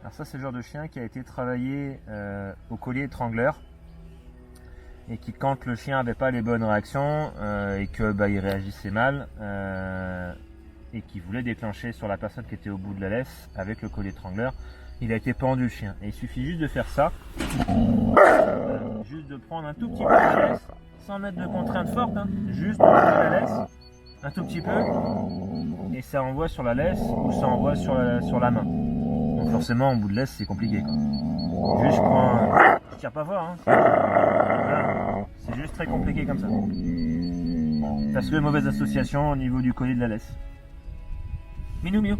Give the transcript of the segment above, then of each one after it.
Alors ça, c'est le genre de chien qui a été travaillé au collier étrangleur et qui, quand le chien n'avait pas les bonnes réactions et que il réagissait mal et qui voulait déclencher sur la personne qui était au bout de la laisse avec le collier étrangleur, il a été pendu, le chien. Et il suffit juste de faire ça, juste de prendre un tout petit peu de laisse, sans mettre de contrainte forte, hein, juste bouger la laisse un tout petit peu et ça envoie sur la laisse ou ça envoie sur la main. Donc forcément, au bout de laisse, c'est compliqué, quoi. Juste je prends, je tire pas fort, hein. Voilà. C'est juste très compliqué comme ça. Parce que mauvaise association au niveau du collier de la laisse. Minou miou.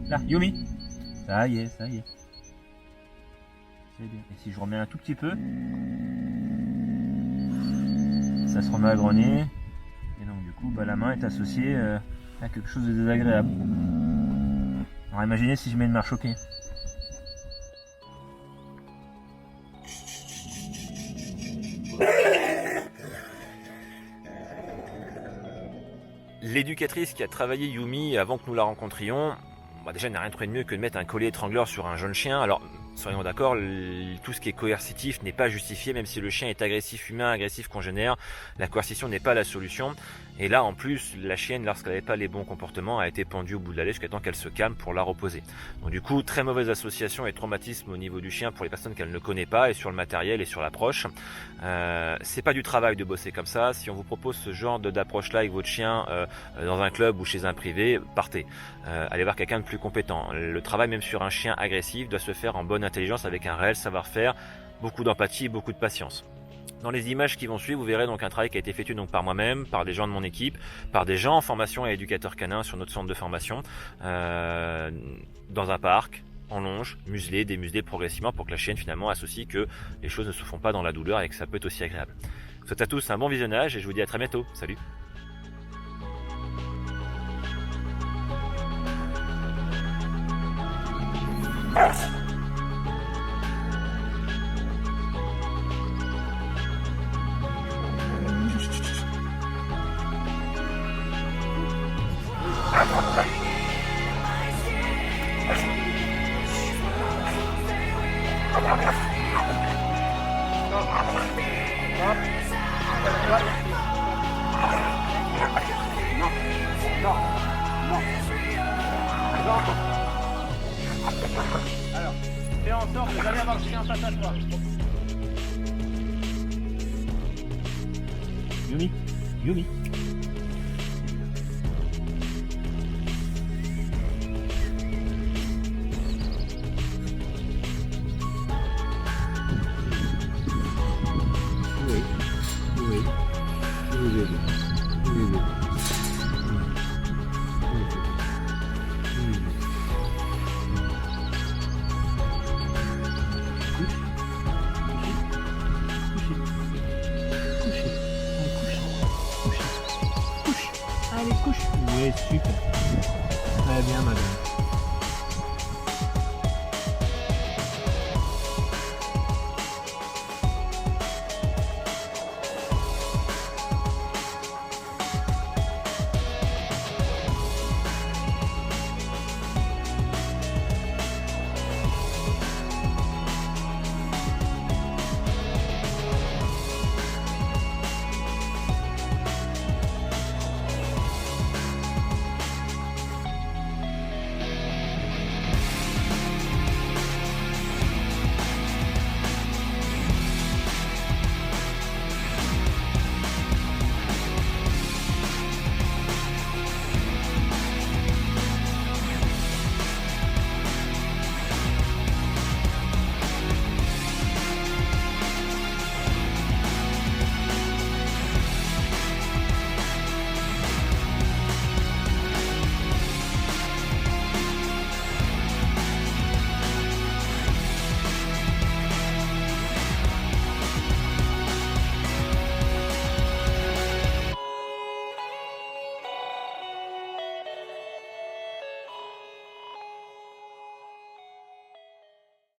Là, Yumi. Ça y est, ça y est. C'est bien. Et si je remets un tout petit peu, ça se remet à grogner. Et donc du coup, la main est associée à quelque chose de désagréable. Alors imaginez si je mets une marche au pied. L'éducatrice qui a travaillé Yumi avant que nous la rencontrions, déjà n'a rien trouvé de mieux que de mettre un collier étrangleur sur un jeune chien. Alors soyons d'accord, tout ce qui est coercitif n'est pas justifié, même si le chien est agressif humain, agressif congénère, la coercition n'est pas la solution. Et là en plus, la chienne, lorsqu'elle n'avait pas les bons comportements, a été pendue au bout de la laisse jusqu'à temps qu'elle se calme pour la reposer. Donc du coup, très mauvaise association et traumatisme au niveau du chien pour les personnes qu'elle ne connaît pas, et sur le matériel et sur l'approche. C'est pas du travail de bosser comme ça. Si on vous propose ce genre d'approche là avec votre chien dans un club ou chez un privé, partez. Allez voir quelqu'un de plus compétent. Le travail même sur un chien agressif doit se faire en bonne intelligence avec un réel savoir-faire, beaucoup d'empathie et beaucoup de patience. Dans les images qui vont suivre, vous verrez donc un travail qui a été effectué donc par moi-même, par des gens de mon équipe, par des gens en formation et éducateurs canins sur notre centre de formation, dans un parc, en longe, muselé, démuselé progressivement pour que la chienne finalement associe que les choses ne se font pas dans la douleur et que ça peut être aussi agréable. Je vous souhaite à tous un bon visionnage et je vous dis à très bientôt. Salut! Alors, fais en sorte de jamais avoir le chien face à toi. Yumi, Yumi. Allez, couche. Oui, super. Très bien, madame.